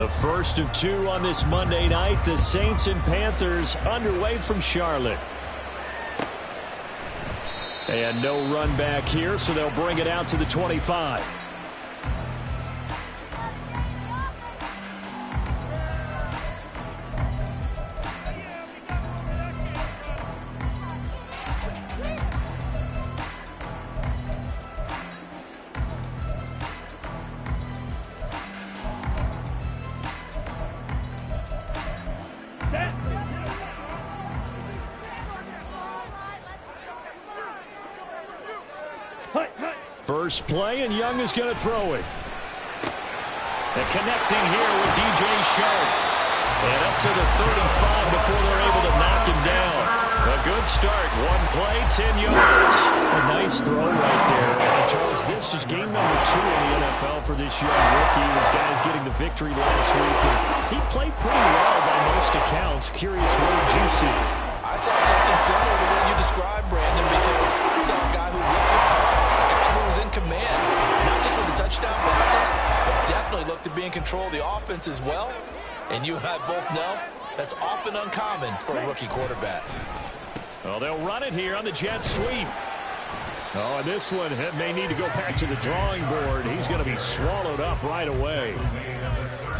The first of two on this Monday night, the Saints and Panthers underway from Charlotte. And no run back here, so they'll bring it out to the 25. First play, and Young is going to throw it. And connecting here with DJ Shark. And up to the 35 before they're able to knock him down. A good start. One play, 10 yards. A nice throw right there. And Charles, this is game number 2 in the NFL for this young rookie. This guy's getting the victory last week. And he played pretty well by most accounts. Curious, what did you see? I saw something similar to what you described, Brandon, because I saw a guy who was in command, not just with the touchdown passes, but definitely looked to be in control of the offense as well. And you and I both know that's often uncommon for a rookie quarterback. Well, they'll run it here on the jet sweep. Oh, and this one may need to go back to the drawing board. He's going to be swallowed up right away.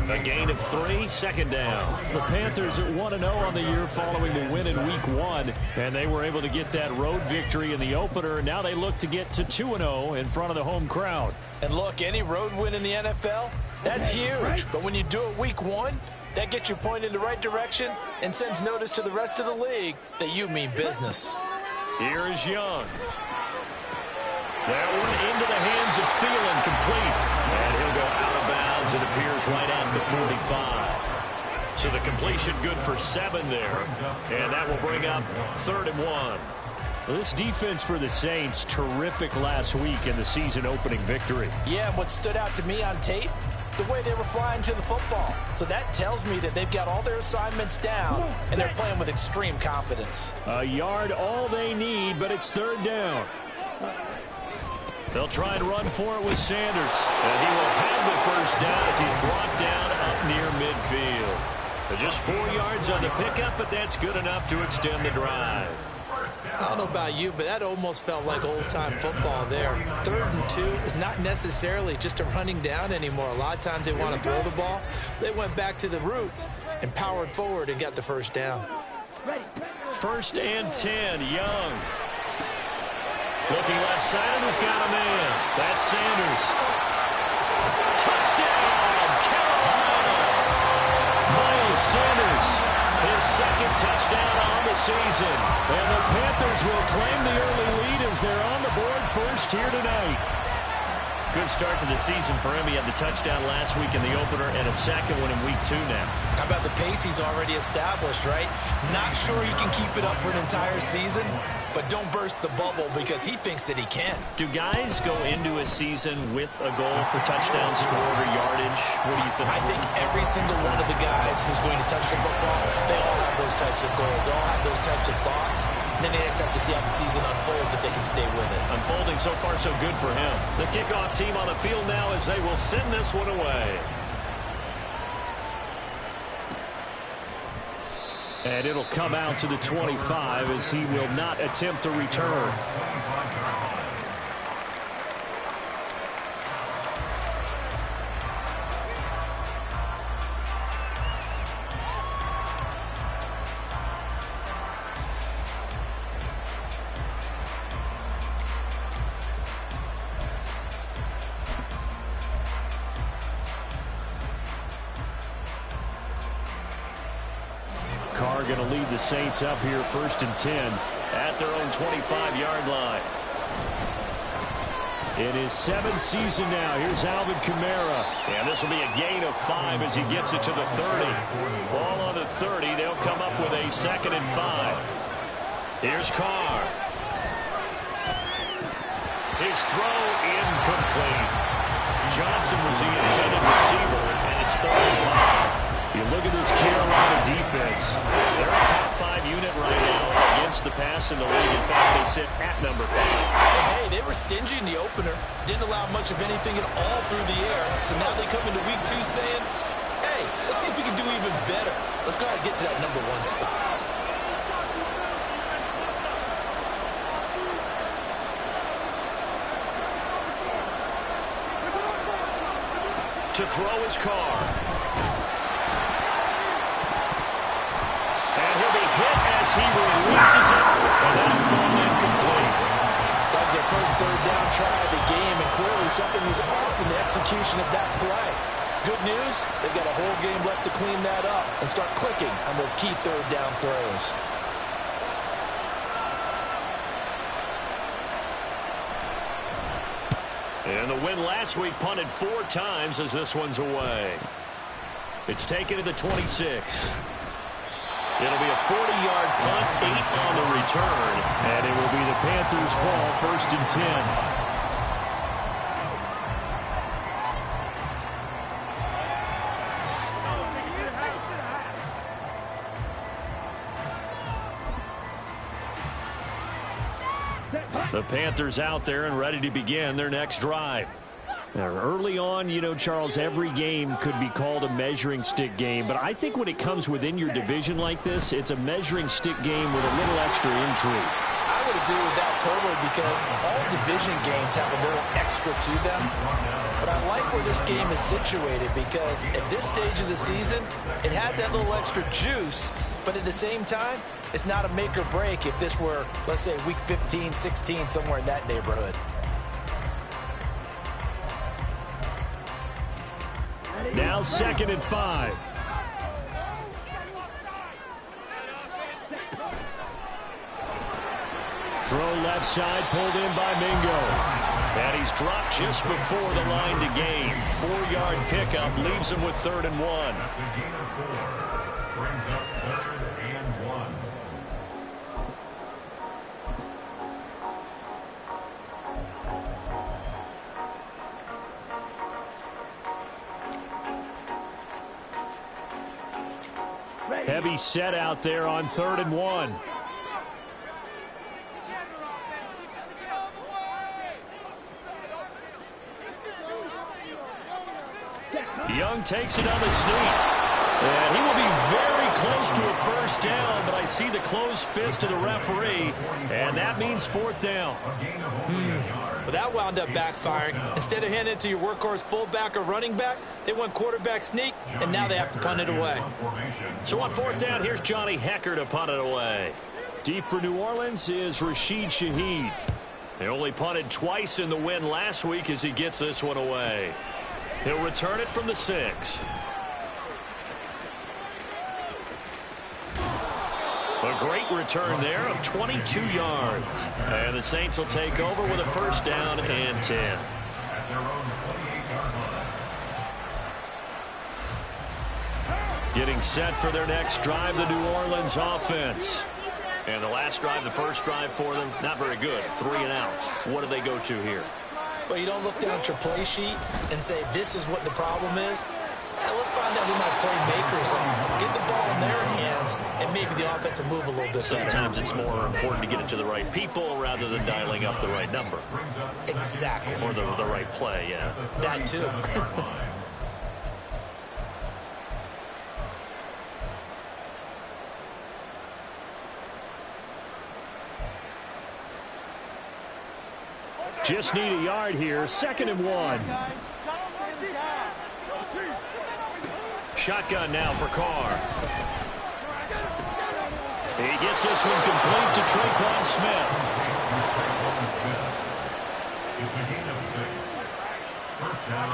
A gain of 3, second down. The Panthers at 1-0 on the year following the win in Week 1, and they were able to get that road victory in the opener. Now they look to get to 2-0 in front of the home crowd. And look, any road win in the NFL, that's huge. But when you do it Week 1, that gets you pointed in the right direction and sends notice to the rest of the league that you mean business. Here is Young. That one into the hands of Thielen, complete. And he'll go out of bounds. It appears right at the 45. So the completion good for 7 there. And that will bring up 3rd and 1. Well, this defense for the Saints, terrific last week in the season opening victory. Yeah, and what stood out to me on tape, the way they were flying to the football. So that tells me that they've got all their assignments down, and they're playing with extreme confidence. A yard all they need, but it's 3rd down. They'll try and run for it with Sanders. And he will have the first down as he's brought down up near midfield. Just 4 yards on the pickup, but that's good enough to extend the drive. I don't know about you, but that almost felt like old-time football there. 3rd and 2 is not necessarily just a running down anymore. A lot of times they want to throw the ball. They went back to the roots and powered forward and got the first down. 1st and 10, Young. Looking left side, and he's got a man. That's Sanders. Touchdown, Carolina! Miles Sanders, his 2nd touchdown on the season. And the Panthers will claim the early lead as they're on the board first here tonight. Good start to the season for him. He had the touchdown last week in the opener and a 2nd one in Week 2 now. How about the pace he's already established, right? Not sure he can keep it up for an entire season, but don't burst the bubble because he thinks that he can. Do guys go into a season with a goal for touchdown scored or yardage? What do you think? I think every single one of the guys who's going to touch the football, they all have those types of goals. They all have those types of thoughts. And then they just have to see how the season unfolds if they can stay with it. Unfolding so far so good for him. The kickoff team on the field now as they will send this one away. And it'll come out to the 25 as he will not attempt to return. Carr going to lead the Saints up here 1st and 10 at their own 25-yard line. In his 7th season now, here's Alvin Kamara. And this will be a gain of 5 as he gets it to the 30. Ball on the 30. They'll come up with a 2nd and 5. Here's Carr. His throw incomplete. Johnson was the intended receiver, and it's 3rd and 5. You look at this Carolina defense. They're a top 5 unit right now against the pass in the league. In fact, they sit at number 5. And hey, they were stingy in the opener. Didn't allow much of anything at all through the air. So now they come into Week 2 saying, hey, even better. Let's go ahead and get to that #1 spot. To throw his car. And he'll be hit as he releases it, and that'll fall incomplete. That was their first third down try of the game, and clearly something was off in the execution of that play. Good news, they've got a whole game left to clean that up and start clicking on those key third down throws. And the win last week punted 4 times as this one's away. It's taken to the 26. It'll be a 40-yard punt, 8 on the return, and it will be the Panthers' ball, 1st and 10. The Panthers out there and ready to begin their next drive. Now, early on, you know, Charles, every game could be called a measuring stick game, but I think when it comes within your division like this, it's a measuring stick game with a little extra intrigue. I would agree with that totally, because all division games have a little extra to them. But I like where this game is situated, because at this stage of the season, it has that little extra juice, but at the same time, it's not a make or break if this were, let's say, week 15, 16, somewhere in that neighborhood. Now 2nd and 5. Throw left side, pulled in by Mingo. And he's dropped just before the line to gain. 4-yard pickup leaves him with 3rd and 1. Brings up 3rd and 1. Heavy set out there on 3rd and 1. Young takes it on the sneak. And he will be very close to a 1st down, but I see the closed fist of the referee, and that means 4th down. But that wound up backfiring. Instead of handing it to your workhorse fullback or running back, they went quarterback sneak, and now they have to punt it away. So on 4th down, here's Johnny Hecker to punt it away. Deep for New Orleans is Rashid Shaheed. They only punted twice in the win last week as he gets this one away. He'll return it from the 6. A great return there of 22 yards. And the Saints will take over with a 1st down and 10. Getting set for their next drive, the New Orleans offense. And the last drive, the first drive for them, not very good. 3 and out. What do they go to here? Well, you don't look down at your play sheet and say, this is what the problem is. Let's find out who my playmakers are. Get the ball in their hands, and maybe the offense will move a little bit better. Sometimes it's more important to get it to the right people rather than dialing up the right number. Exactly. Or the right play, yeah. That too. Just need a yard here. 2nd and 1. Shotgun now for Carr. He gets this one complete to Traquan Smith.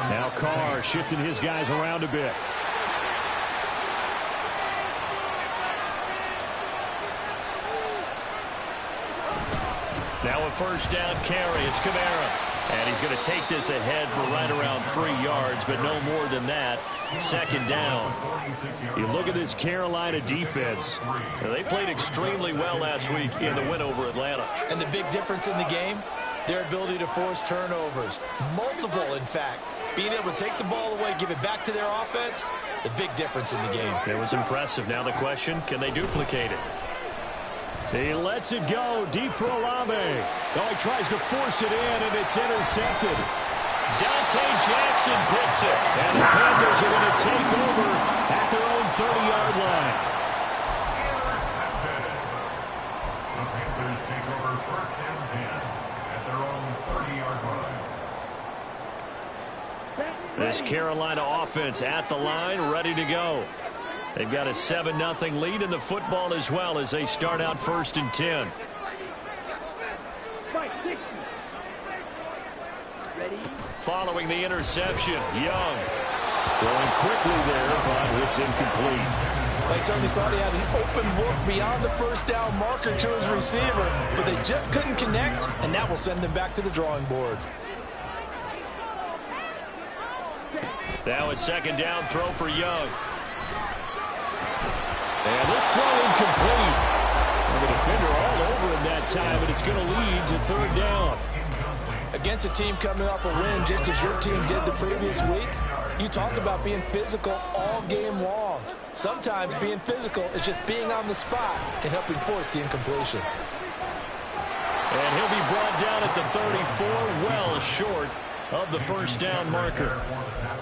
Now Carr shifting his guys around a bit. Now a 1st down carry. It's Kamara. And he's going to take this ahead for right around 3 yards, but no more than that. 2nd down. You look at this Carolina defense. They played extremely well last week in the win over Atlanta. And the big difference in the game, their ability to force turnovers. Multiple, in fact. Being able to take the ball away, give it back to their offense, the big difference in the game. It was impressive. Now the question, can they duplicate it? He lets it go deep for Olave. Oh, he tries to force it in, and it's intercepted. Dante Jackson picks it. And the Panthers are going to take over at their own this Carolina offense at the line, ready to go. They've got a 7-0 lead in the football as well as they start out 1st and 10. Following the interception, Young throwing quickly there, but it's incomplete. They certainly thought he had an open look beyond the first down marker to his receiver, but they just couldn't connect, and that will send them back to the drawing board. Now a 2nd down throw for Young. And this throw incomplete. And the defender all over him that time, but it's going to lead to 3rd down. Against a team coming off a win just as your team did the previous week, you talk about being physical all game long. Sometimes being physical is just being on the spot and helping force the incompletion. And he'll be brought down at the 34, well short of the 1st down marker.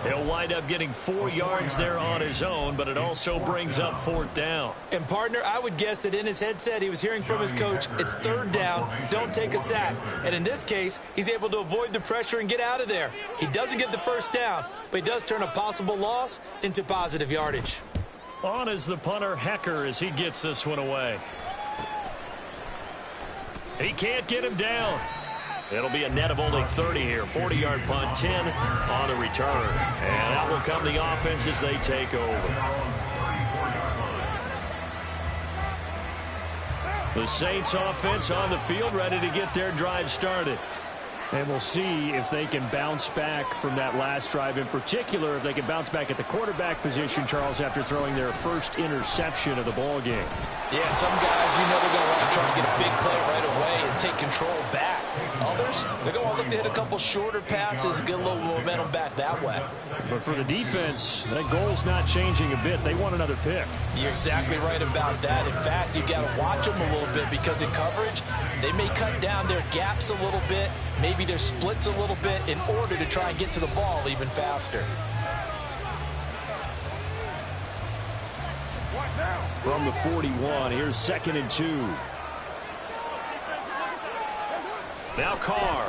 He'll wind up getting 4 yards there on his own, but it also brings up 4th down. And, partner, I would guess that in his headset he was hearing from his coach, it's 3rd down, don't take a sack. And in this case, he's able to avoid the pressure and get out of there. He doesn't get the 1st down, but he does turn a possible loss into positive yardage. On is the punter, Hecker, as he gets this one away. He can't get him down. It'll be a net of only 30 here. 40-yard punt, 10 on the return. And out will come the offense as they take over. The Saints offense on the field, ready to get their drive started. And we'll see if they can bounce back from that last drive. In particular, if they can bounce back at the quarterback position, Charles, after throwing their first interception of the ball game. Yeah, some guys, you know, they're going to want to try to get a big play right away and take control back. Others, they're going to want to look to hit a couple shorter passes, get a little momentum back that way. But for the defense, that goal's not changing a bit. They want another pick. You're exactly right about that. In fact, you've got to watch them a little bit because in coverage, they may cut down their gaps a little bit, maybe their splits a little bit in order to try and get to the ball even faster. From the 41, here's 2nd and 2. Now Carr.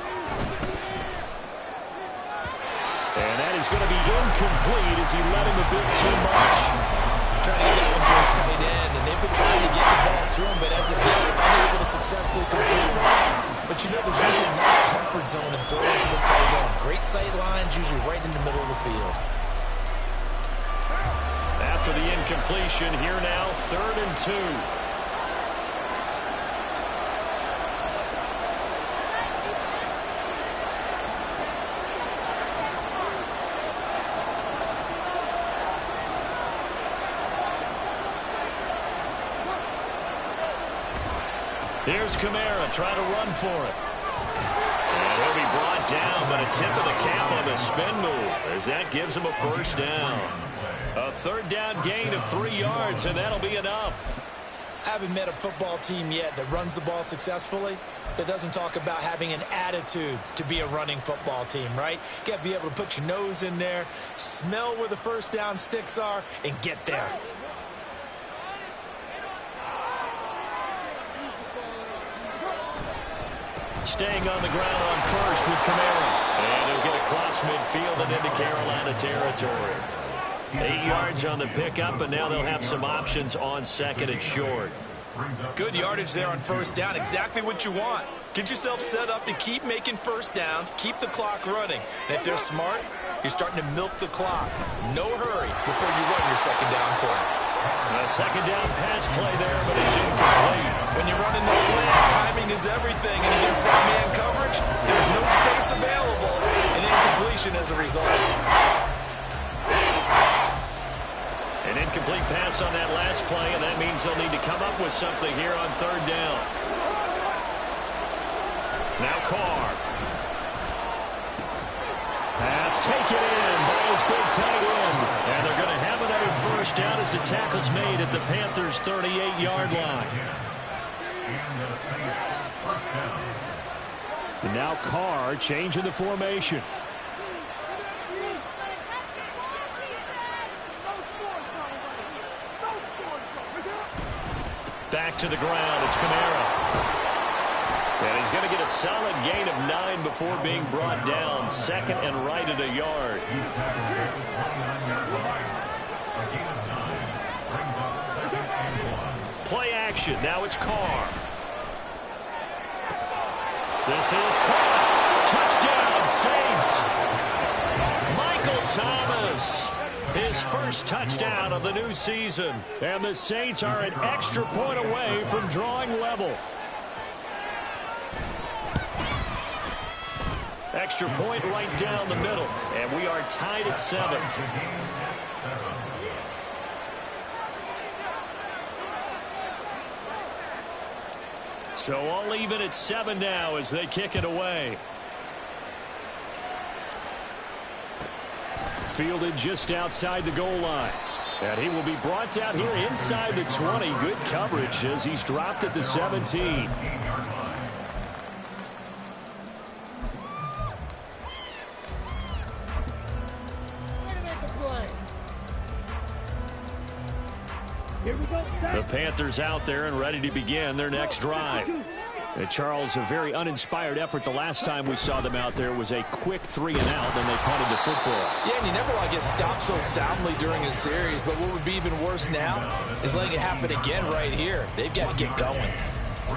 And that is going to be incomplete as he led him a bit too much. Trying to get that one to his tight end, and they've been trying to get the ball to him, but as of yet, unable to successfully complete one. But you know, there's usually a nice comfort zone in throwing to the tight end. Great sight lines, usually right in the middle of the field. After the incompletion, here now, 3rd and 2. Here's Kamara trying to run for it. And he'll be brought down, but a tip of the cap on the spin move as that gives him a 1st down. A 3rd down gain of 3 yards, and that'll be enough. I haven't met a football team yet that runs the ball successfully that doesn't talk about having an attitude to be a running football team, right? You got to be able to put your nose in there, smell where the 1st down sticks are, and get there. Staying on the ground on 1st with Kamara. And he'll get across midfield and into Carolina territory. 8 yards on the pickup, and now they'll have some options on 2nd and short. Good yardage there on 1st down. Exactly what you want. Get yourself set up to keep making 1st downs, keep the clock running. And if they're smart, you're starting to milk the clock. No hurry before you run your 2nd down play. A 2nd down pass play there, but it's incomplete. When you're running the slant, timing is everything. And against that man coverage, there's no space available. And incompletion as a result. An incomplete pass on that last play, and that means they'll need to come up with something here on 3rd down. Now Carr. Pass taken in by his big tight end. And they're going to have another 1st down as the tackle's made at the Panthers' 38-yard line. And now Carr changing the formation. Back to the ground. It's Kamara. And he's going to get a solid gain of 9 before being brought down. Second and right at a yard. Play action. Now it's Carr. This is Carr. Touchdown, Saints. Michael Thomas. His first touchdown of the new season. And the Saints are an extra point away from drawing level. Extra point right down the middle. And we are tied at 7. So all even at 7 now as they kick it away. Fielded just outside the goal line. And he will be brought down here inside the 20. Good coverage as he's dropped at the 17. The Panthers out there and ready to begin their next drive. And Charles, a very uninspired effort. The last time we saw them out there was a quick 3 and out, then they punted the football. Yeah, and you never want to get stopped so soundly during a series, but what would be even worse now is letting it happen again right here. They've got to get going.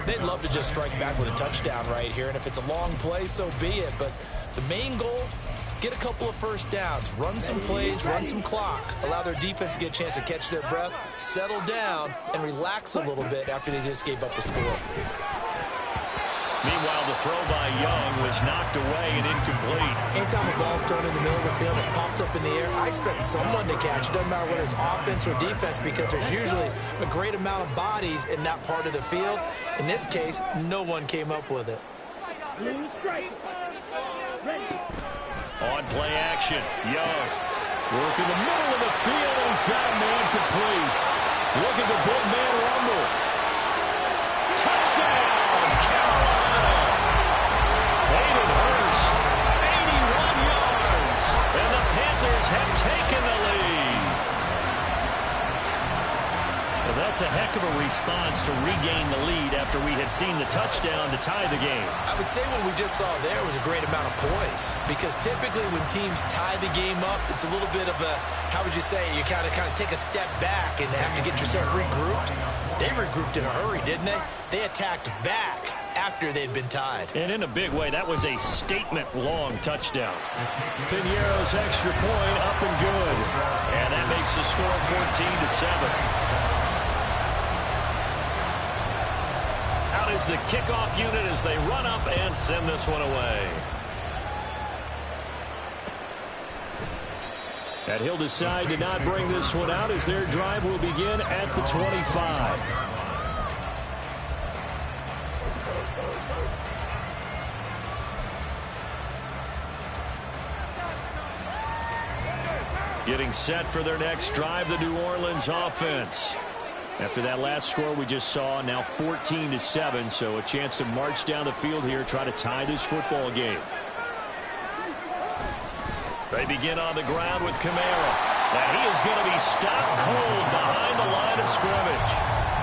They'd love to just strike back with a touchdown right here, and if it's a long play, so be it. But the main goal, get a couple of first downs, run some plays, run some clock, allow their defense to get a chance to catch their breath, settle down, and relax a little bit after they just gave up a score. Meanwhile, the throw by Young was knocked away and incomplete. Anytime a ball's thrown in the middle of the field, it's popped up in the air, I expect someone to catch it. Doesn't matter whether it's offense or defense, because there's usually a great amount of bodies in that part of the field. In this case, no one came up with it. On play action, Young working the middle of the field, and he's got a man complete. Look at the big man rumble. Touchdown, Carolina. Hayden Hurst, 81 yards, and the Panthers have taken the lead. Well, that's a heck of a response to regain the lead after we had seen the touchdown to tie the game. I would say what we just saw there was a great amount of poise, because typically when teams tie the game up, it's a little bit of a, how would you say, you kind of take a step back and have to get yourself regrouped. They regrouped in a hurry, didn't they? They attacked back after they'd been tied. And in a big way, that was a statement-long touchdown. Piñeiro's extra point up and good. And that makes the score 14-7. Out is the kickoff unit as they run up and send this one away. And he'll decide to not bring this one out as their drive will begin at the 25. Getting set for their next drive, the New Orleans offense. After that last score we just saw, now 14-7, so a chance to march down the field here, try to tie this football game. They begin on the ground with Kamara. And he is going to be stopped cold behind the line of scrimmage.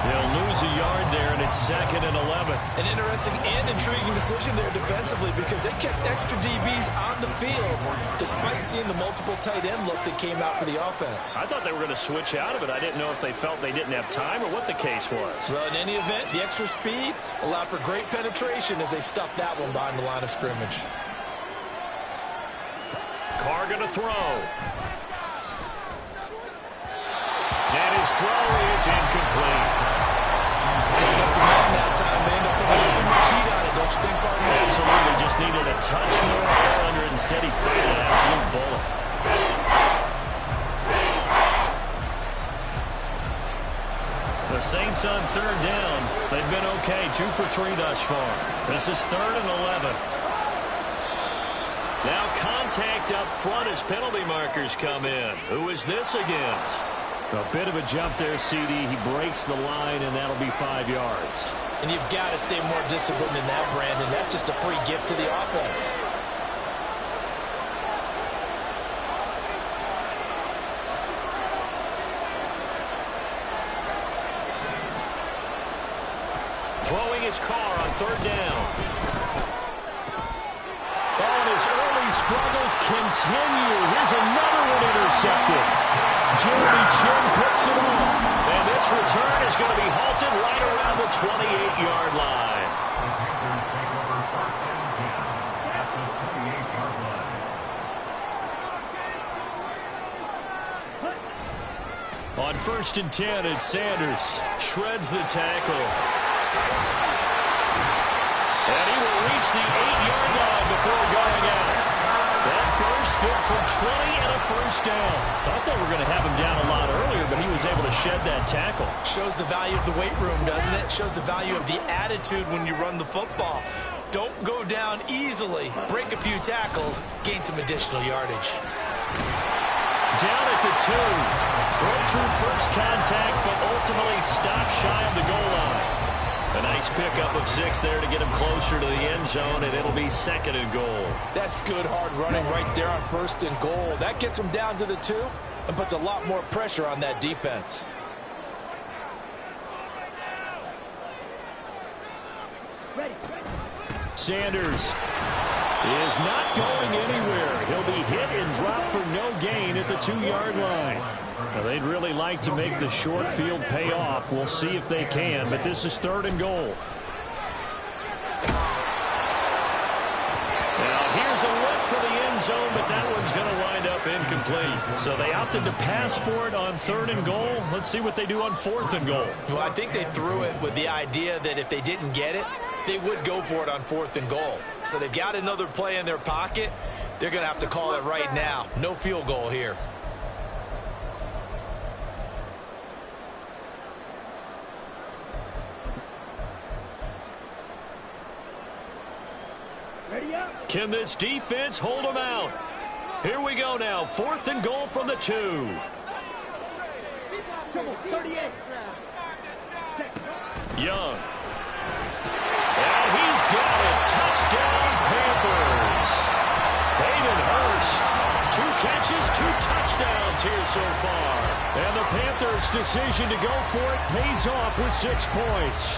They'll lose a yard there, and it's 2nd and 11. An interesting and intriguing decision there defensively, because they kept extra DBs on the field despite seeing the multiple tight end look that came out for the offense. I thought they were going to switch out of it. I didn't know if they felt they didn't have time or what the case was. Well, in any event, the extra speed allowed for great penetration as they stuffed that one behind the line of scrimmage. Carr going to throw. And his throw is incomplete. That time, man, don't put a little too much heat on it, don't you think, partner? Absolutely, just needed a touch more air under it. Instead, he fired an absolute bullet. The Saints on 3rd down. They've been okay, 2 for 3 thus far. This is 3rd and 11. Now contact up front as penalty markers come in. Who is this against? A bit of a jump there, CD. He breaks the line, and that'll be 5 yards. And you've got to stay more disciplined than that, Brandon. That's just a free gift to the offense. Throwing his car on third down. Oh, and his early struggles continue. Here's another one intercepted. Jeremy Chin picks it off. And this return is going to be halted right around the 28-yard line. The Panthers take over first and 10 at the 28-yard line. On first and 10, it's Sanders. Shreds the tackle. And he will reach the 8-yard line before going out. That burst good for 20 and a first down. Thought they were going to have him down a lot earlier, but he was able to shed that tackle. Shows the value of the weight room, doesn't it? Shows the value of the attitude when you run the football. Don't go down easily. Break a few tackles. Gain some additional yardage. Down at the 2. Broke through first contact, but ultimately stopped shy of the goal line. A nice pickup of 6 there to get him closer to the end zone, and it'll be second and goal. That's good hard running right there on first and goal. That gets him down to the 2 and puts a lot more pressure on that defense. Sanders is not going anywhere. He'll be hit and dropped for no gain at the 2-yard line. Well, they'd really like to make the short field pay off. We'll see if they can, but this is third and goal. Now, here's a look for the end zone, but that one's going to wind up incomplete. So they opted to pass for it on third and goal. Let's see what they do on fourth and goal. Well, I think they threw it with the idea that if they didn't get it, they would go for it on fourth and goal. So they've got another play in their pocket. They're going to have to call it right now. No field goal here. Can this defense hold them out? Here we go now. Fourth and goal from the 2. Young. And he's got it. Touchdown, Panthers. Hayden Hurst. 2 catches, 2 touchdowns here so far. And the Panthers' decision to go for it pays off with 6 points.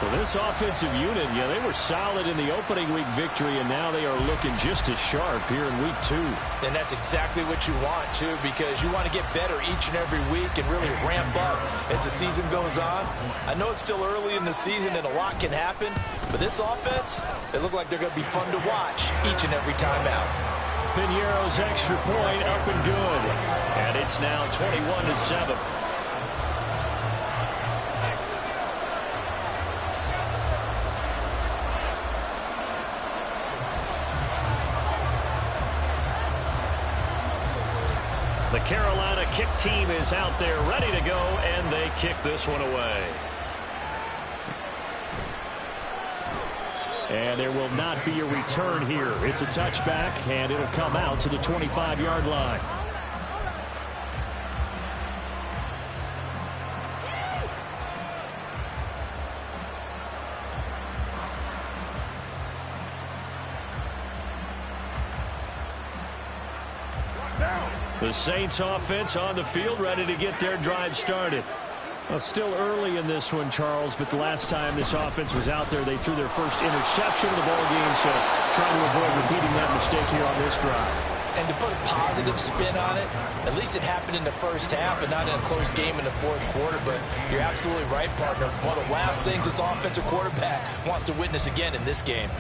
Well, this offensive unit, yeah, they were solid in the opening week victory, and now they are looking just as sharp here in week 2. And that's exactly what you want, too, because you want to get better each and every week and really ramp up as the season goes on. I know it's still early in the season and a lot can happen, but this offense, they look like they're going to be fun to watch each and every time out. Piñeiro's extra point up and good. And it's now 21-7. The Carolina kick team is out there ready to go, and they kick this one away. And there will not be a return here. It's a touchback, and it'll come out to the 25-yard line. The Saints offense on the field, ready to get their drive started. Well, still early in this one, Charles, but the last time this offense was out there, they threw their first interception of the ball game, so trying to avoid repeating that mistake here on this drive. And to put a positive spin on it, at least it happened in the first half and not in a close game in the fourth quarter, but you're absolutely right, partner. One of the last things this offensive quarterback wants to witness again in this game.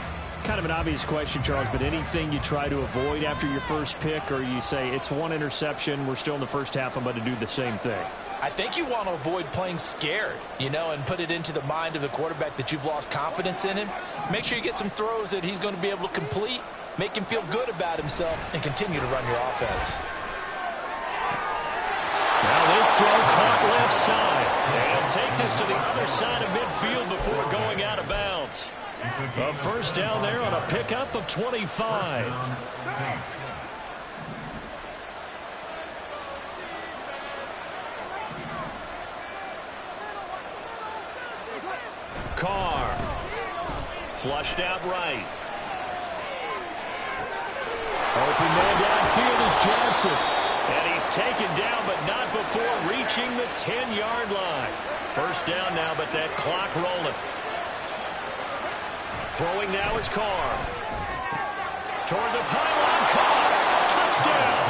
Kind of an obvious question, Charles, but anything you try to avoid after your first pick, or you say it's one interception, we're still in the first half, I'm going to do the same thing? I think you want to avoid playing scared, you know, and put it into the mind of the quarterback that you've lost confidence in him. Make sure you get some throws that he's going to be able to complete, make him feel good about himself, and continue to run your offense. Now this throw caught left side. And take this to the other side of midfield before going out of bounds. A first down there on a pickup of 25. Carr. Flushed out right. Open man downfield is Johnson. And he's taken down, but not before reaching the 10-yard line. First down now, but that clock rolling. Throwing now is Carr. Toward the pylon, Carr. Touchdown.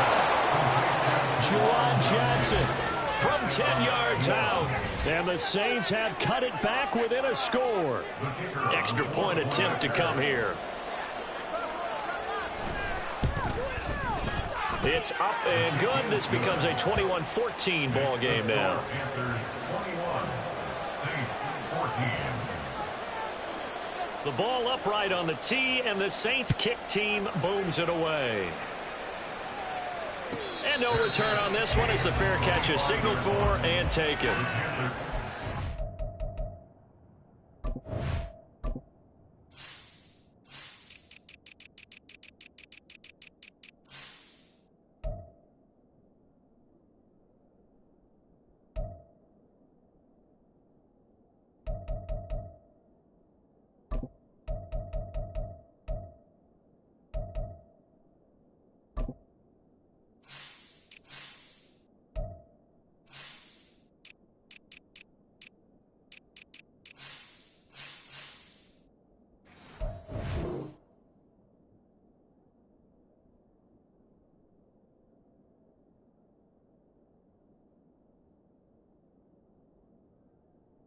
Juwan Johnson from 10 yards out. And the Saints have cut it back within a score. Extra point attempt to come here. It's up and good. This becomes a 21-14 ball game now. Panthers 21, Saints 14. The ball upright on the tee, and the Saints kick team booms it away. And no return on this one as the fair catch is signaled for and taken.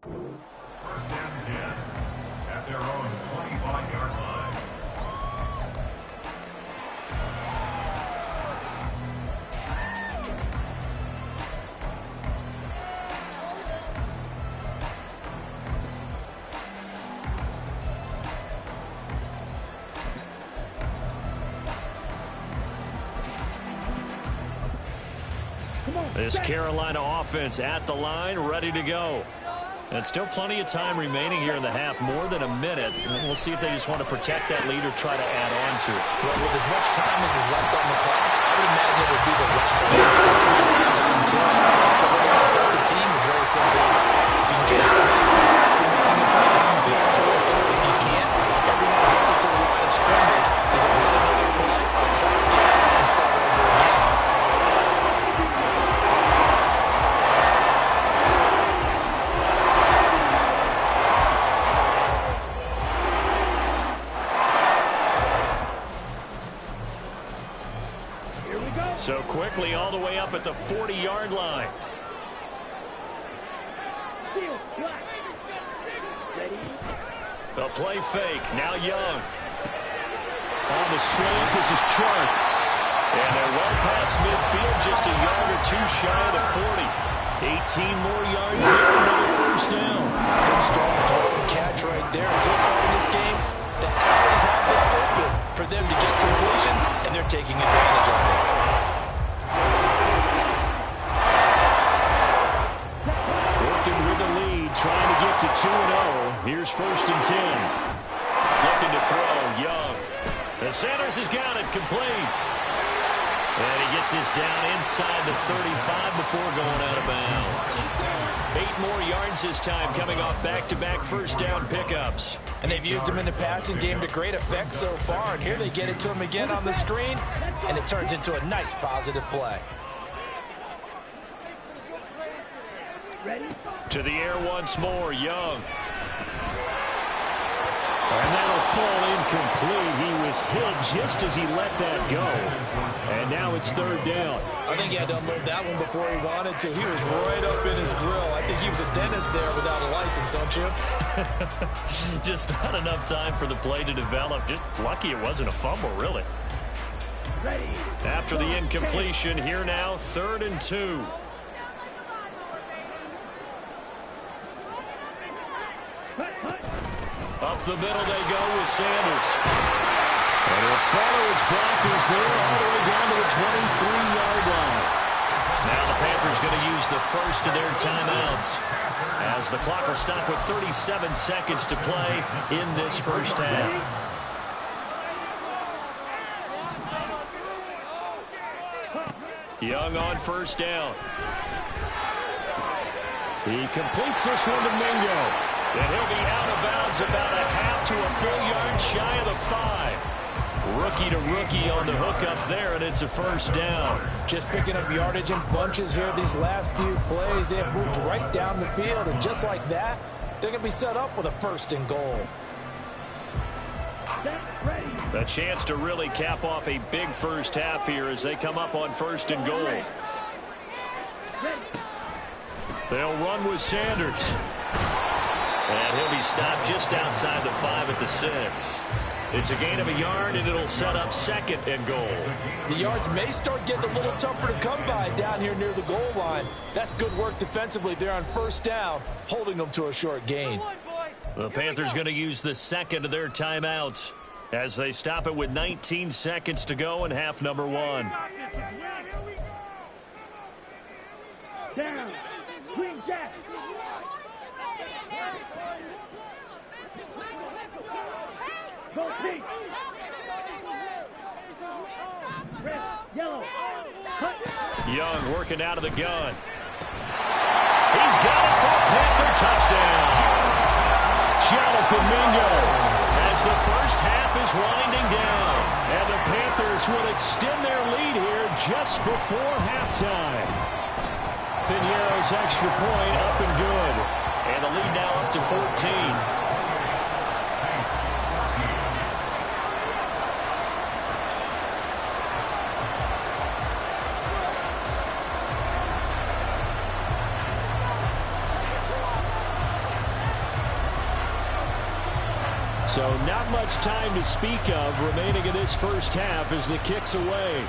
First down 10 at their own 25-yard line. This Carolina offense at the line, ready to go. And still plenty of time remaining here in the half, more than a minute. And we'll see if they just want to protect that lead or try to add on to it. Well, with as much time as is left on the clock, I would imagine it would be the right way to try to add on to it. So what they're going to tell the team is very simple. If you can get out of bounds after making a play downfield, terrific. If you can't, everyone hustle to the line of scrimmage, either run another play or clock it and start over again. So quickly all the way up at the 40-yard line. The play fake. Now Young. On the slant, this is Chark. And they're well past midfield, just a yard or two shy of the 40. 18 more yards there, another first down. Good strong total catch right there. And so far in this game, the alleys have been open for them to get completions, and they're taking advantage of it. Working with the lead, trying to get to 2-0. Here's first and 10. Looking to throw, Young. The Sanders has got it, complete. And he gets this down inside the 35 before going out of bounds. 8 more yards this time, coming off back-to-back first down pickups. And they've used him in the passing game to great effect so far. And here they get it to him again on the screen, and it turns into a nice positive play. To the air once more, Young. And that'll fall incomplete. He was hit just as he let that go. And now it's third down. I think he had to unload that one before he wanted to. He was right up in his grill. I think he was a dentist there without a license, don't you? Just not enough time for the play to develop. Just lucky it wasn't a fumble, really. After the incompletion, here now, 3rd and 2. Up the middle they go with Sanders. And he'll follow his blockers there all the way down to the 23-yard line. Now the Panthers going to use the first of their timeouts, as the clock will stop with 37 seconds to play in this first half. Young on first down. He completes this one to Mingo. And he'll be out of bounds about a half to a full yard shy of the 5. Rookie to rookie on the hook up there, and it's a first down. Just picking up yardage in bunches here these last few plays. They have moved right down the field, and just like that, they're going to be set up with a first and goal. A chance to really cap off a big first half here as they come up on first and goal. They'll run with Sanders. And he'll be stopped just outside the 5 at the 6. It's a gain of a yard, and it'll set up second and goal. The yards may start getting a little tougher to come by down here near the goal line. That's good work defensively there on first down, holding them to a short gain. The Panthers going to use the second of their timeouts as they stop it with 19 seconds to go in half number 1. Down. Queen Jack. Go pink. Red, yellow. Cut. Young working out of the gun. He's got it for a Panther touchdown. Jonathan Mingo as the first half is winding down. And the Panthers will extend their lead here just before halftime. Piñeiro's extra point up and good. And the lead now up to 14. So not much time to speak of remaining in this first half as the kick's away.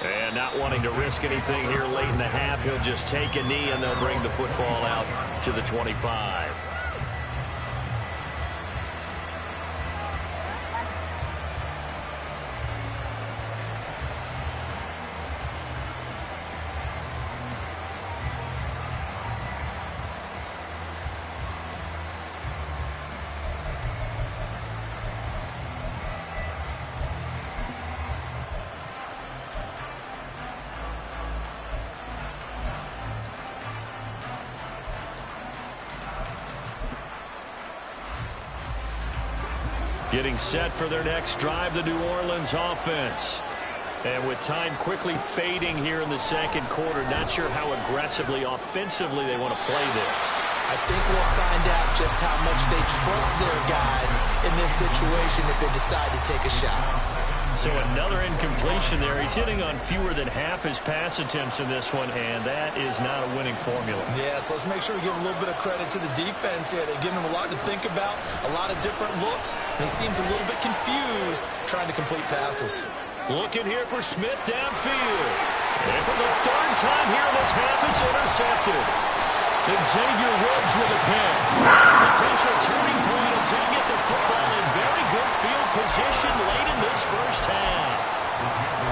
And not wanting to risk anything here late in the half, he'll just take a knee and they'll bring the football out to the 25. Getting set for their next drive, the New Orleans offense. And with time quickly fading here in the second quarter, not sure how aggressively, offensively they want to play this. I think we'll find out just how much they trust their guys in this situation if they decide to take a shot. So another incompletion there. He's hitting on fewer than half his pass attempts in this one, and that is not a winning formula. Yeah, so let's make sure we give a little bit of credit to the defense here. They're giving him a lot to think about, a lot of different looks, and he seems a little bit confused trying to complete passes. Looking here for Smith downfield. And for the third time here in this half, it's intercepted. Xavier Woods with a pick. Potential turning point as they get the football in very good field position late in this first half.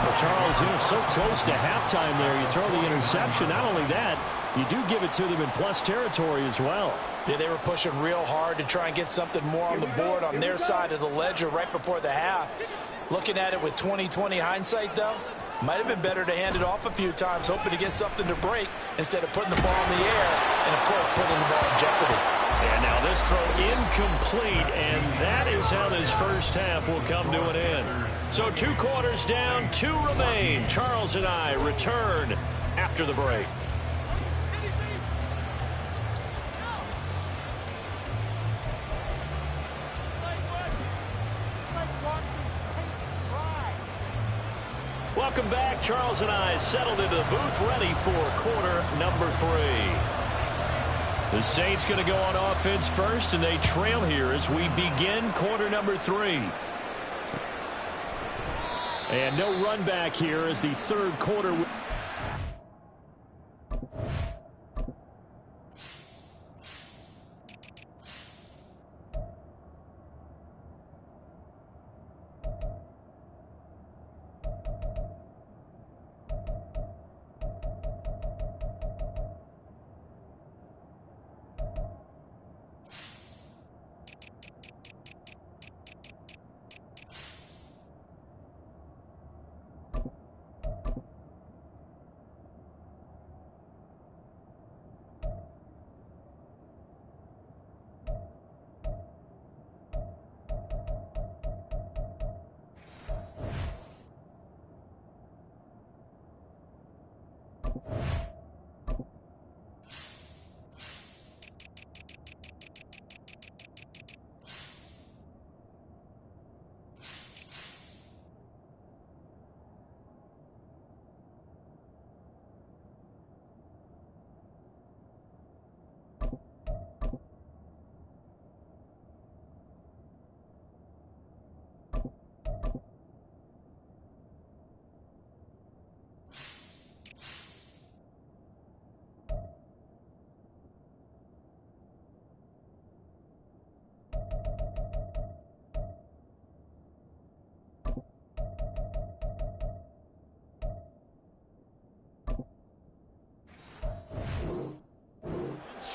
Well, Charles, you know, so close to halftime there. You throw the interception. Not only that, you do give it to them in plus territory as well. Yeah, they were pushing real hard to try and get something more on the board on their side of the ledger right before the half. Looking at it with 20/20 hindsight, though, might have been better to hand it off a few times, hoping to get something to break instead of putting the ball in the air and, of course, putting the ball in jeopardy. And now this throw incomplete, and that is how this first half will come to an end. So 2 quarters down, 2 remain. Charles and I return after the break. Welcome back. Charles and I settled into the booth, ready for quarter number 3. The Saints going to go on offense first, and they trail here as we begin quarter number 3. And no run back here as the third quarter.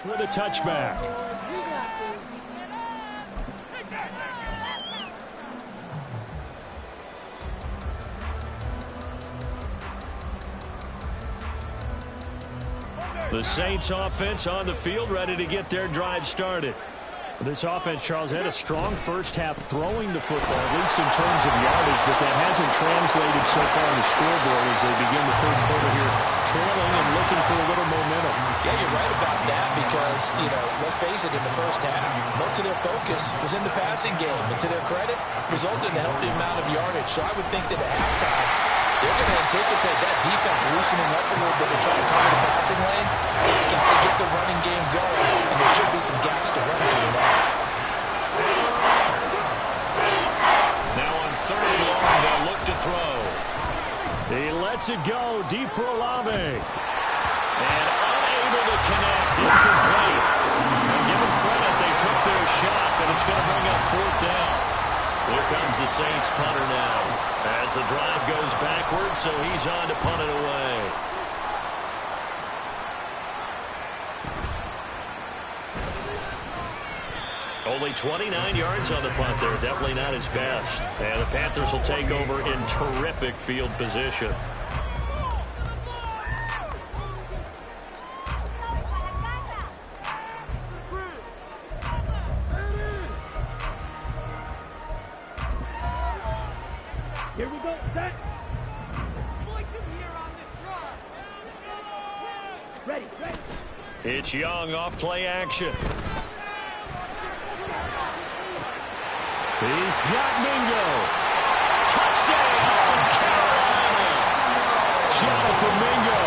Panthers with a touchback. The Saints offense on the field, ready to get their drive started. This offense, Charles, had a strong first half throwing the football, at least in terms of yardage, but that hasn't translated so far on the scoreboard as they begin the third quarter here, trailing and looking for a little momentum. Yeah, you're right about that because, let's face it, in the first half, most of their focus was in the passing game. And to their credit, resulted in a healthy amount of yardage. So I would think that at halftime, they're going to anticipate that defense loosening up a little bit to try to cover the passing lanes. They've got to get the running game going, and there should be some gaps to run through now. Now on 3rd and long, they'll look to throw. He lets it go deep for Olave. And unable to connect, incomplete. And give them credit, they took their shot, but it's going to bring up 4th down. Here comes the Saints punter now. As the drive goes backwards, so he's on to punt it away. Only 29 yards on the punt there. Definitely not his best. And the Panthers will take over in terrific field position. Here we go, set. Ready. It's Young off play action. He's got Mingo. Touchdown, Carolina. Jonathan Mingo.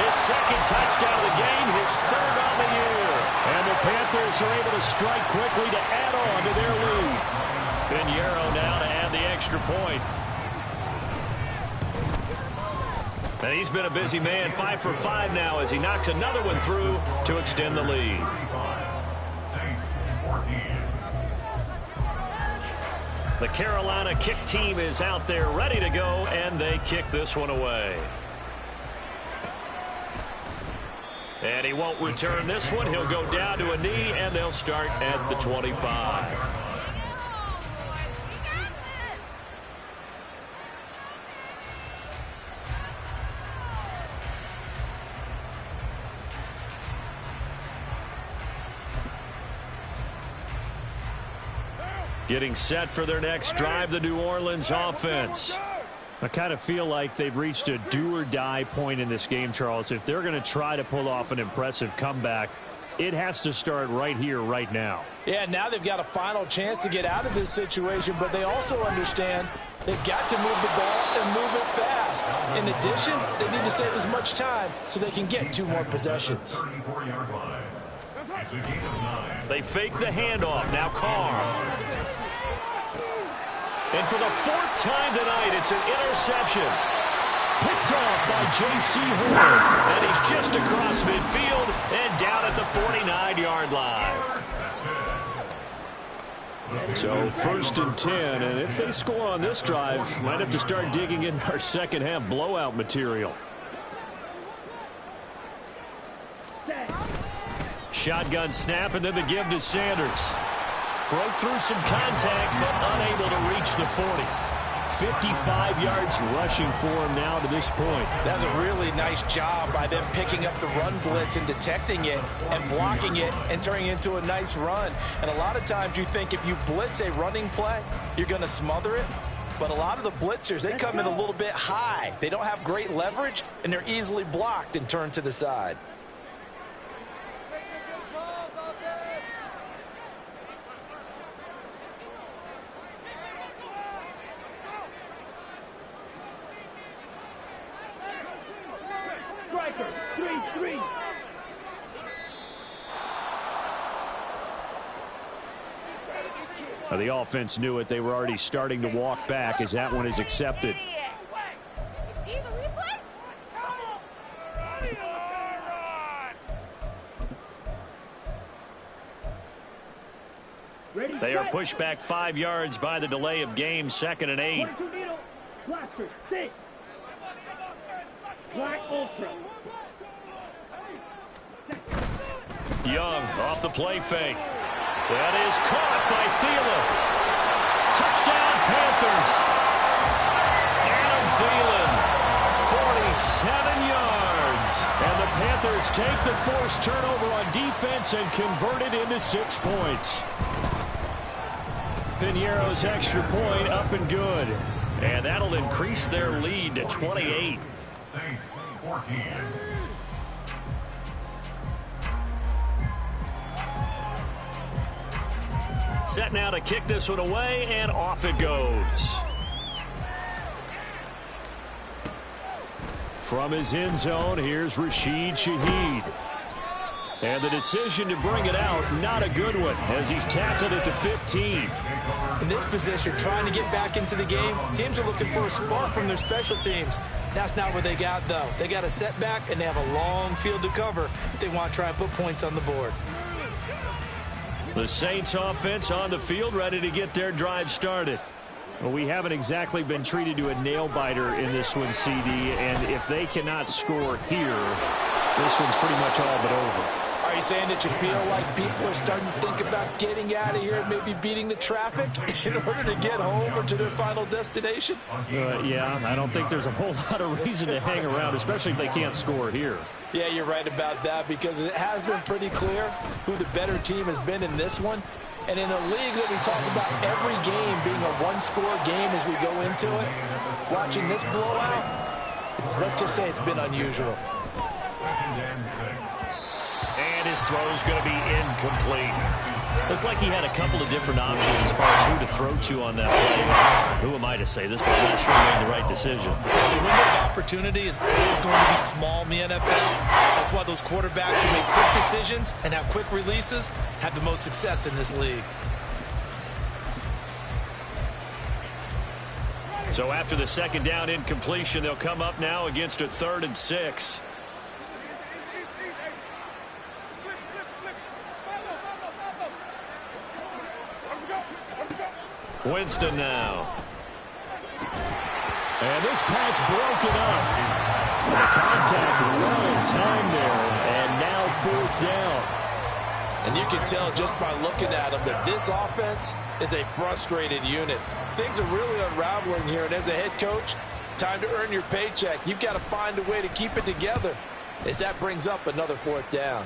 His 2nd touchdown of the game, his 3rd on the year. And the Panthers are able to strike quickly to add on to their lead. Pinheiro now to add the extra point. And he's been a busy man, 5 for 5 now as he knocks another one through to extend the lead. 35, Saints 14. The Carolina kick team is out there ready to go, and they kick this one away. And he won't return this one. He'll go down to a knee, and they'll start at the 25. Getting set for their next drive, the New Orleans offense. I kind of feel like they've reached a do-or-die point in this game, Charles. If they're going to try to pull off an impressive comeback, it has to start right here, right now. Yeah, now they've got a final chance to get out of this situation, but they also understand they've got to move the ball and move it fast. In addition, they need to save as much time so they can get 2 more possessions. 34-yard line. It's a gain of 9. They fake the handoff. Now Carr. And for the 4th time tonight, it's an interception. Picked off by J.C. Horn. And he's just across midfield and down at the 49-yard line. So 1st and 10, and if they score on this drive, might have to start digging in our second half blowout material. Shotgun snap, and then the give to Sanders. Broke through some contact, but unable to reach the 40. 55 yards rushing for him now to this point. That's a really nice job by them picking up the run blitz and detecting it and blocking it and turning it into a nice run. And a lot of times you think if you blitz a running play, you're going to smother it. But a lot of the blitzers, they come in a little bit high. They don't have great leverage, and they're easily blocked and turned to the side. Striker, 3-3. The offense knew it. They were already starting to walk back as that one is accepted. Did you see the replay? Ready, They are set. pushed back 5 yards by the delay of game, 2nd and 8. 22 needle. Blaster, sit. Black Ultra. Young off the play fake. That is caught by Thielen. Touchdown, Panthers. Adam Thielen, 47 yards. And the Panthers take the forced turnover on defense and convert it into 6 points. Piñeiro's extra point up and good. And that'll increase their lead to 28. Saints 14. Set now to kick this one away, and off it goes. From his end zone, here's Rashid Shaheed. And the decision to bring it out, not a good one, as he's tackled it to 15. In this position, trying to get back into the game, teams are looking for a spark from their special teams. That's not what they got, though. They got a setback, and they have a long field to cover if they want to try and put points on the board. The Saints offense on the field, ready to get their drive started. Well, we haven't exactly been treated to a nail-biter in this one, CD, and if they cannot score here, this one's pretty much all but over. Are you saying that you feel like people are starting to think about getting out of here and maybe beating the traffic in order to get home or to their final destination? Yeah, I don't think there's a whole lot of reason to hang around, especially if they can't score here. Yeah, you're right about that, because it has been pretty clear who the better team has been in this one. And in a league that we talk about every game being a one-score game as we go into it, watching this blowout, let's just say it's been unusual. And his throw is going to be incomplete. Looked like he had a couple of different options as far as who to throw to on that play. Who am I to say this, but I'm not sure he made the right decision. The window of opportunity is always going to be small in the NFL. That's why those quarterbacks who make quick decisions and have quick releases have the most success in this league. So after the second down incompletion, they'll come up now against a 3rd and 6. Winston now. And this pass broken up. The contact well timed there, and now 4th down. And you can tell just by looking at them that this offense is a frustrated unit. Things are really unraveling here, and as a head coach, it's time to earn your paycheck. You've got to find a way to keep it together as that brings up another 4th down.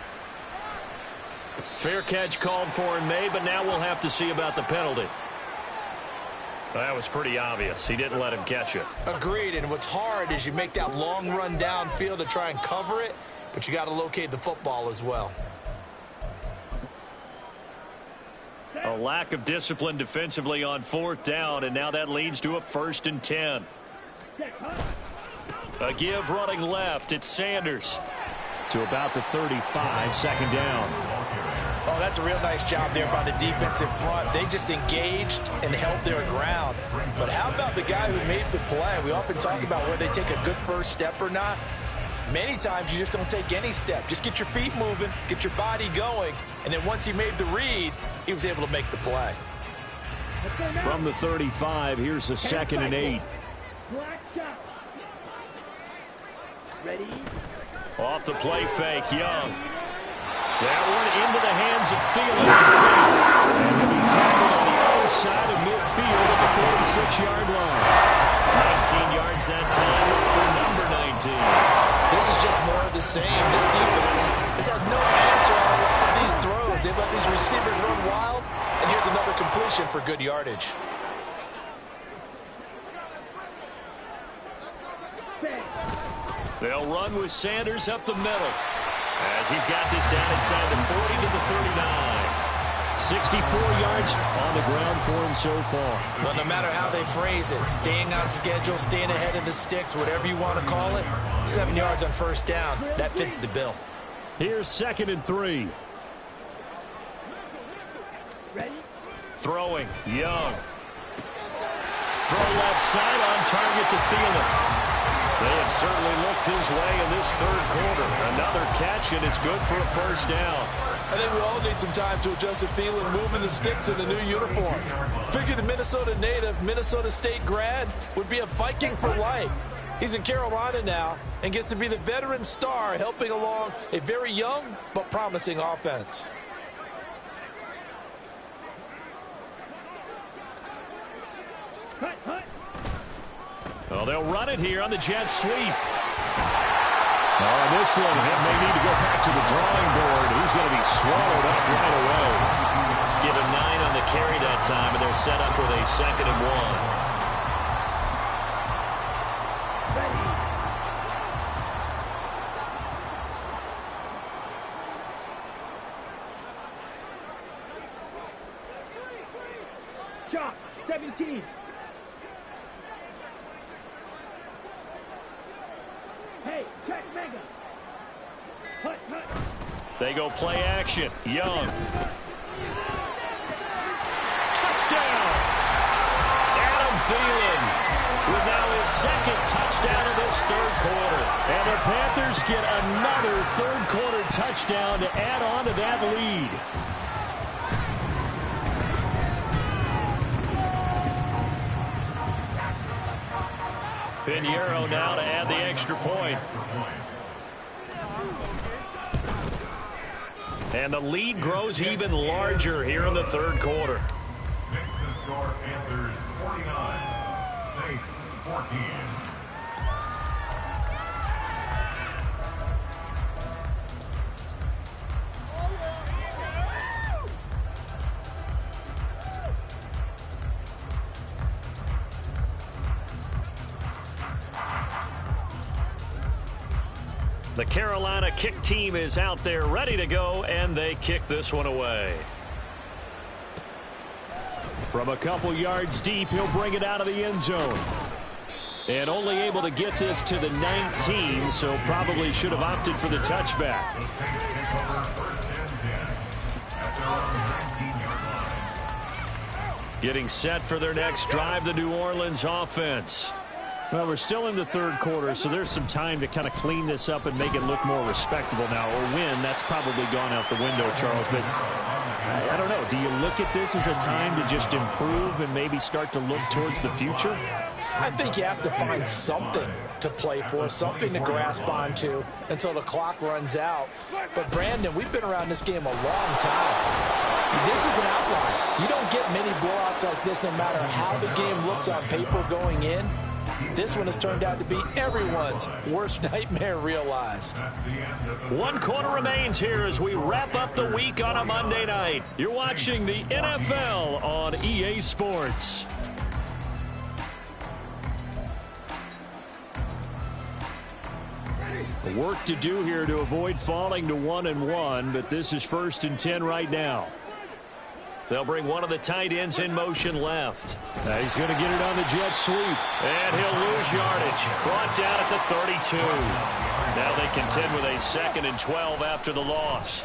Fair catch called for and made, but now we'll have to see about the penalty. That was pretty obvious. He didn't let him catch it. Agreed, and what's hard is you make that long run downfield to try and cover it, but you got to locate the football as well. A lack of discipline defensively on 4th down, and now that leads to a 1st and 10. A give running left. It's Sanders. To about the 35, 2nd down. Oh, that's a real nice job there by the defense in front. They just engaged and held their ground. But how about the guy who made the play? We often talk about whether they take a good first step or not. Many times you just don't take any step. Just get your feet moving, get your body going, and then once he made the read, he was able to make the play. From the 35, here's the 2nd and 8. Ready? Off the play fake, Young. That one into the hands of Thielen, complete. And he'll be tackled on the other side of midfield at the 46-yard line. 19 yards that time for number 19. This is just more of the same. This defense has had no answer on a lot of these throws. They've let these receivers run wild, and here's another completion for good yardage. They'll run with Sanders up the middle as he's got this down inside the 40 to the 39. 64 yards on the ground for him so far. Well, no matter how they phrase it, staying on schedule, staying ahead of the sticks, whatever you want to call it, 7 yards on 1st down, that fits the bill. Here's 2nd and 3. Ready? Throwing, Young. Throw left side on target to Thielen. They have certainly looked his way in this 3rd quarter. Another catch, and it's good for a 1st down. I think we all need some time to adjust to Thielen moving the sticks in a new uniform. Figure the Minnesota native, Minnesota State grad would be a Viking for life. He's in Carolina now and gets to be the veteran star helping along a very young but promising offense. Well, they'll run it here on the jet sweep. Oh, this one may need to go back to the drawing board. He's going to be swallowed up right away. Give him 9 on the carry that time, and they're set up with a 2nd and 1. Shot, 17. Hey, check mega. Hut, hut. They go play action. Young. Touchdown! Adam Thielen with now his 2nd touchdown of this 3rd quarter. And the Panthers get another 3rd quarter touchdown to add on to that lead. Pinheiro now to add the extra point. And the lead grows even larger here in the 3rd quarter. Makes the score Panthers 49, Saints 14. The Carolina kick team is out there ready to go, and they kick this one away. From a couple yards deep, he'll bring it out of the end zone. And only able to get this to the 19, so probably should have opted for the touchback. The Saints take over 1st and 10 at their own 19-yard line. Getting set for their next drive, the New Orleans offense. Well, we're still in the 3rd quarter, so there's some time to kind of clean this up and make it look more respectable now. Or win, that's probably gone out the window, Charles. But I don't know. Do you look at this as a time to just improve and maybe start to look towards the future? I think you have to find something to play for, something to grasp onto until the clock runs out. But, Brandon, we've been around this game a long time. This is an outlier. You don't get many blowouts like this no matter how the game looks on paper going in. This one has turned out to be everyone's worst nightmare realized. 1 quarter remains here as we wrap up the week on a Monday night. You're watching the NFL on EA Sports. Work to do here to avoid falling to 1-1, but this is 1st and 10 right now. They'll bring one of the tight ends in motion left. He's going to get it on the jet sweep. And he'll lose yardage. Brought down at the 32. Now they contend with a 2nd and 12 after the loss.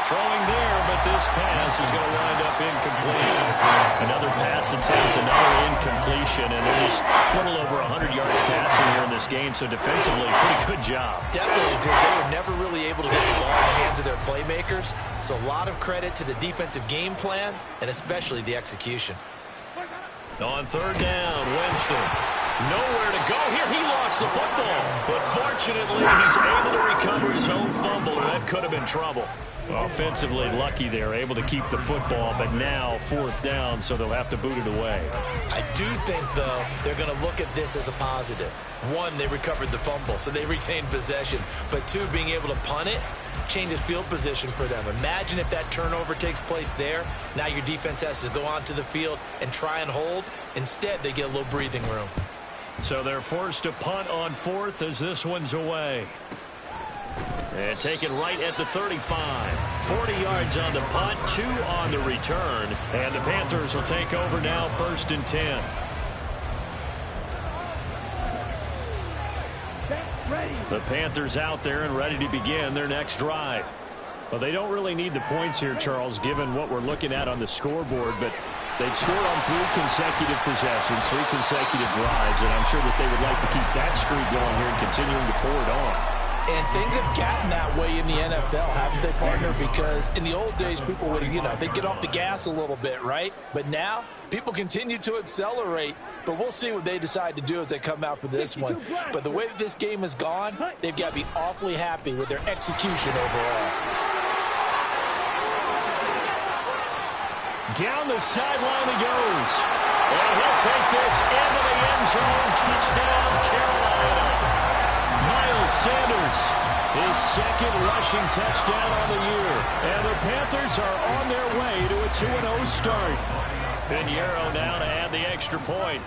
Throwing there, but this pass is going to wind up incomplete. Another pass attempt, another incompletion, and they're just a little over 100 yards passing here in this game, so defensively, pretty good job. Definitely, because they were never really able to get the ball in the hands of their playmakers, so a lot of credit to the defensive game plan, and especially the execution. On 3rd down, Winston. Nowhere to go here. He lost the football, but fortunately, he's able to recover his own fumble, or that could have been trouble. Offensively lucky they're able to keep the football, but now 4th down, so they'll have to boot it away. I do think, though, they're going to look at this as a positive. 1, they recovered the fumble, so they retained possession. But 2, being able to punt it changes field position for them. Imagine if that turnover takes place there. Now your defense has to go onto the field and try and hold. Instead, they get a little breathing room. So they're forced to punt on 4th as this one's away. And taken right at the 35. 40 yards on the punt, 2 on the return. And the Panthers will take over now 1st and 10. The Panthers out there and ready to begin their next drive. Well, they don't really need the points here, Charles, given what we're looking at on the scoreboard, but they've scored on 3 consecutive possessions, 3 consecutive drives, and I'm sure that they would like to keep that streak going here and continuing to pour it on. And things have gotten that way in the NFL, haven't they, partner? Because in the old days, people would, they'd get off the gas a little bit, right? But now, people continue to accelerate. But we'll see what they decide to do as they come out for this one. But the way that this game has gone, they've got to be awfully happy with their execution overall. Down the sideline he goes. And he'll take this into the end zone. Touchdown, Carolina. Miles Sanders, his second rushing touchdown on the year. And the Panthers are on their way to a 2-0 start. Pinheiro now to add the extra point.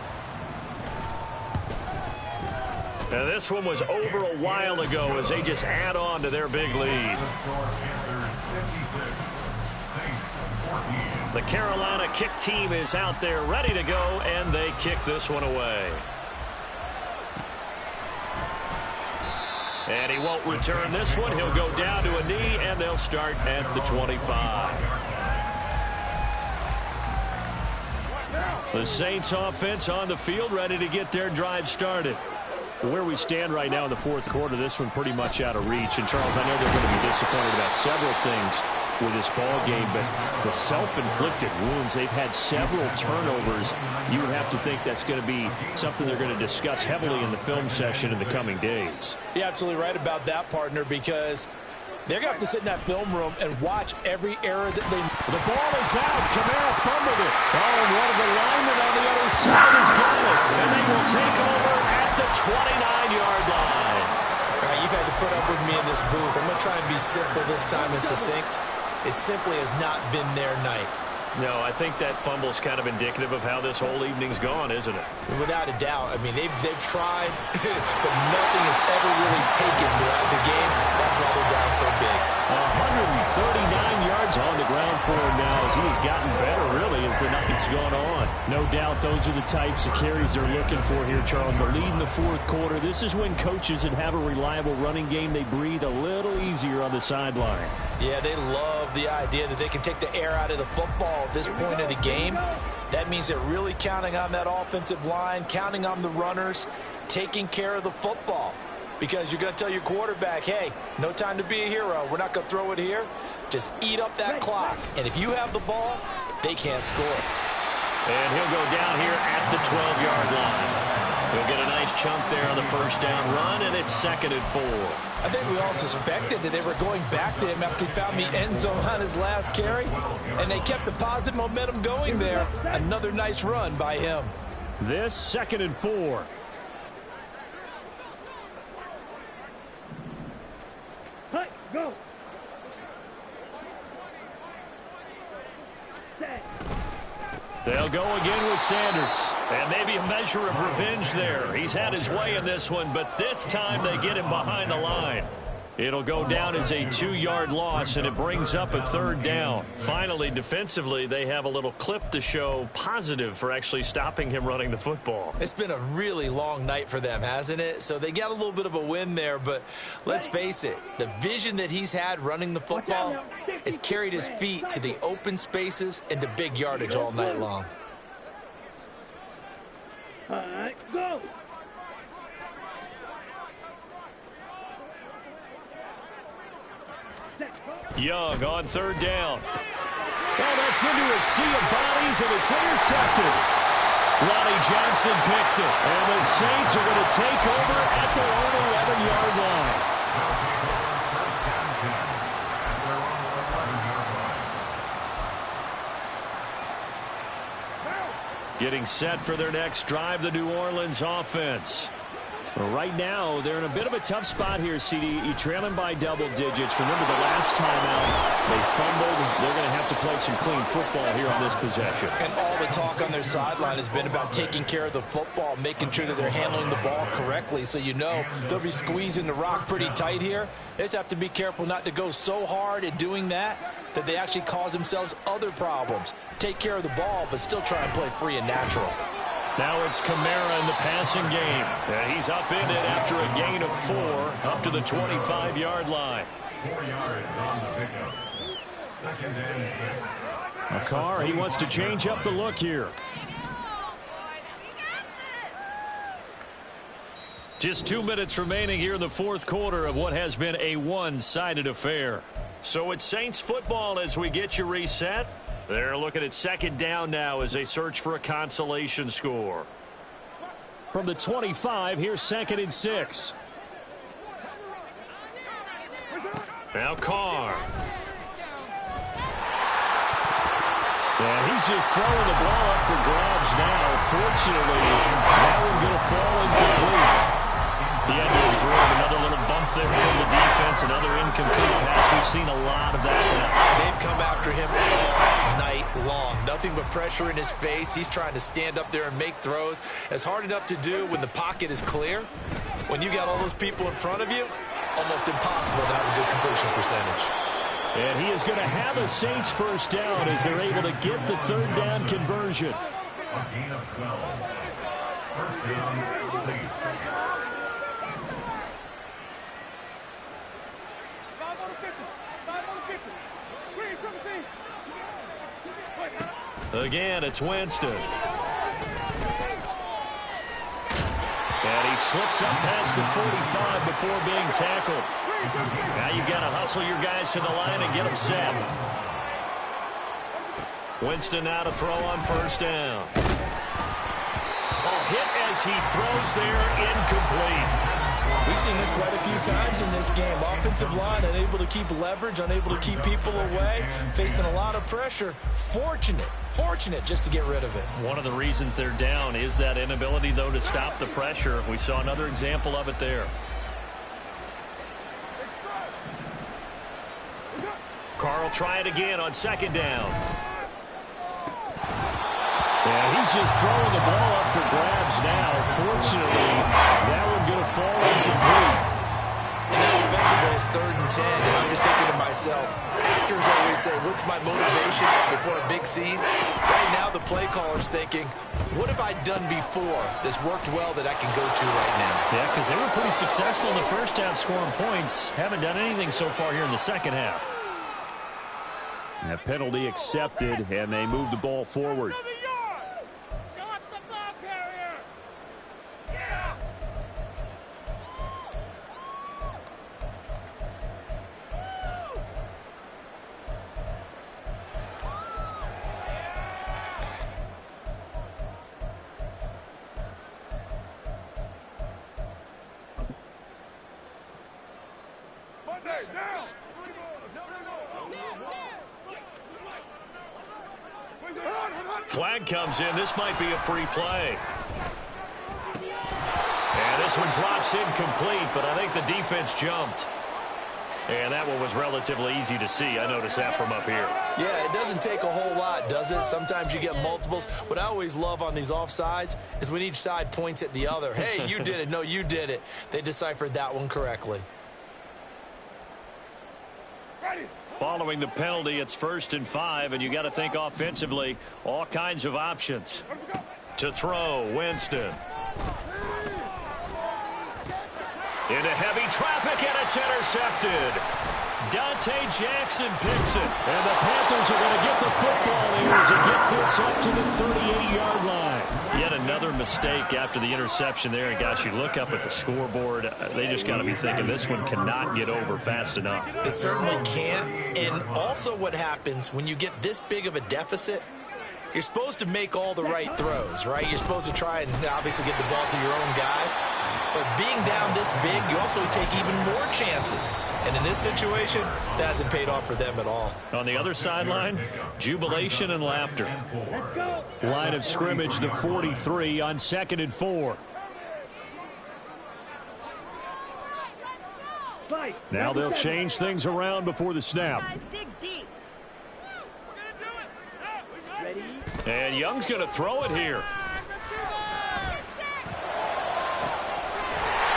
Now this one was over a while ago as they just add on to their big lead. The Carolina kick team is out there ready to go, and they kick this one away. And he won't return this one. He'll go down to a knee, and they'll start at the 25. The Saints offense on the field, ready to get their drive started. Where we stand right now in the fourth quarter, this one pretty much out of reach. And, Charles, I know they're going to be disappointed about several things with this ball game, but the self-inflicted wounds, they've had several turnovers. You would have to think that's going to be something they're going to discuss heavily in the film session in the coming days. You're absolutely right about that, partner, because they're going to have to sit in that film room and watch every error that they... The ball is out. Kamara fumbled it. Oh, and one of the linemen on the other side has got it. And they will take over at the 29-yard line. All right, you've had to put up with me in this booth. I'm going to try and be simple this time and succinct. It simply has not been their night. No, I think that fumble's kind of indicative of how this whole evening's gone, isn't it? Without a doubt. I mean, they've tried, but nothing has ever really taken throughout the game. That's why they're down so big. 139 yards on the ground for him now as he has gotten better, really, as the night's gone on. No doubt those are the types of carries they're looking for here, Charles. The lead in the fourth quarter. This is when coaches that have a reliable running game, they breathe a little easier on the sideline. Yeah, they love the idea that they can take the air out of the football at this point of the game. That means they're really counting on that offensive line, counting on the runners, taking care of the football. Because you're going to tell your quarterback, hey, no time to be a hero. We're not going to throw it here. Just eat up that clock. And if you have the ball, they can't score. And he'll go down here at the 12-yard line. He'll get a nice chunk there on the first down run, and it's 2nd and 4. I think we all suspected that they were going back to him after he found the end zone on his last carry, and they kept the positive momentum going there. Another nice run by him. This 2nd and 4. Hey, go. Set. They'll go again with Sanders. And maybe a measure of revenge there. He's had his way in this one, but this time they get him behind the line. It'll go down as a 2-yard loss, and it brings up a 3rd down. Finally, defensively, they have a little clip to show positive for actually stopping him running the football. It's been a really long night for them, hasn't it? So they got a little bit of a win there, but let's face it, the vision that he's had running the football has carried his feet to the open spaces and to big yardage all night long. All right, go. Young on 3rd down. Well, that's into a sea of bodies, and it's intercepted. Lonnie Johnson picks it, and the Saints are going to take over at their own 11-yard line. Getting set for their next drive, the New Orleans offense. Right now, they're in a bit of a tough spot here, CD. You're trailing by double digits. Remember the last time out, they fumbled. They're going to have to play some clean football here on this possession. And all the talk on their sideline has been about taking care of the football, making sure that they're handling the ball correctly. So you know they'll be squeezing the rock pretty tight here. They just have to be careful not to go so hard in doing that they actually cause themselves other problems. Take care of the ball, but still try and play free and natural. Now it's Kamara in the passing game. And he's up in it after a gain of 4 up to the 25-yard line. 4 yards on the pickup. 2nd and 6. McCarr, he wants to change up the look here. Just 2 minutes remaining here in the fourth quarter of what has been a one-sided affair. So it's Saints football as we get you reset. They're looking at second down now as they search for a consolation score. From the 25, here's 2nd and 6. Now Carr. And he's just throwing the ball up for grabs now. Fortunately, that one going to fall incomplete. The end of his road, another little bump there from the defense, another incomplete pass. We've seen a lot of that tonight. They've come after him all night long. Nothing but pressure in his face. He's trying to stand up there and make throws. It's hard enough to do when the pocket is clear. When you got all those people in front of you, almost impossible to have a good completion percentage. And he is going to have a Saints first down as they're able to get the third down conversion. A gain of 12. First down, Saints. Again, it's Winston. And he slips up past the 45 before being tackled. Now you've got to hustle your guys to the line and get them set. Winston now to throw on first down. Hit as he throws there, incomplete. We've seen this quite a few times in this game. Offensive line unable to keep leverage, unable to keep people away, facing a lot of pressure. Fortunate just to get rid of it. One of the reasons they're down is that inability, though, to stop the pressure. We saw another example of it there. Carl try it again on second down. And he's just throwing the ball up for grabs now. Fortunately, that one going to fall incomplete. And now offensively it's 3rd and 10, and I'm just thinking to myself, actors always say, what's my motivation before a big scene? Right now the play caller's thinking, what have I done before that's worked well that I can go to right now? Yeah, because they were pretty successful in the first half scoring points. Haven't done anything so far here in the second half. That penalty accepted, and they move the ball forward. Flag comes in. This might be a free play. And this one drops incomplete, but I think the defense jumped. And that one was relatively easy to see. I noticed that from up here. Yeah, it doesn't take a whole lot, does it? Sometimes you get multiples. What I always love on these offsides is when each side points at the other. Hey, you did it. No, you did it. They deciphered that one correctly. Following the penalty, it's 1st and 5, and you got to think offensively, all kinds of options. To throw, Winston. Into heavy traffic, and it's intercepted. Dante Jackson picks it. And the Panthers are going to get the football here as it gets this up to the 38-yard line. Yet another mistake after the interception there. And, gosh, you look up at the scoreboard, they just got to be thinking this one cannot get over fast enough. It certainly can't. And also what happens when you get this big of a deficit, you're supposed to make all the right throws, right? You're supposed to try and obviously get the ball to your own guys. But being down this big, you also take even more chances. And in this situation, that hasn't paid off for them at all. On the other sideline, jubilation and laughter. Line of scrimmage, the 43 on 2nd and 4. Now they'll change things around before the snap. And Young's going to throw it here.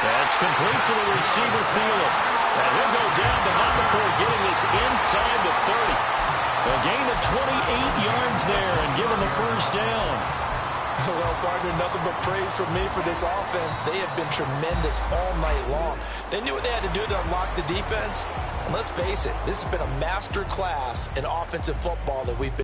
That's complete to the receiver, Thielen. And he'll go down, but not before getting this inside the 30. A gain of 28 yards there and give him the first down. Well, partner, nothing but praise from me for this offense. They have been tremendous all night long. They knew what they had to do to unlock the defense. And let's face it, this has been a master class in offensive football that we've been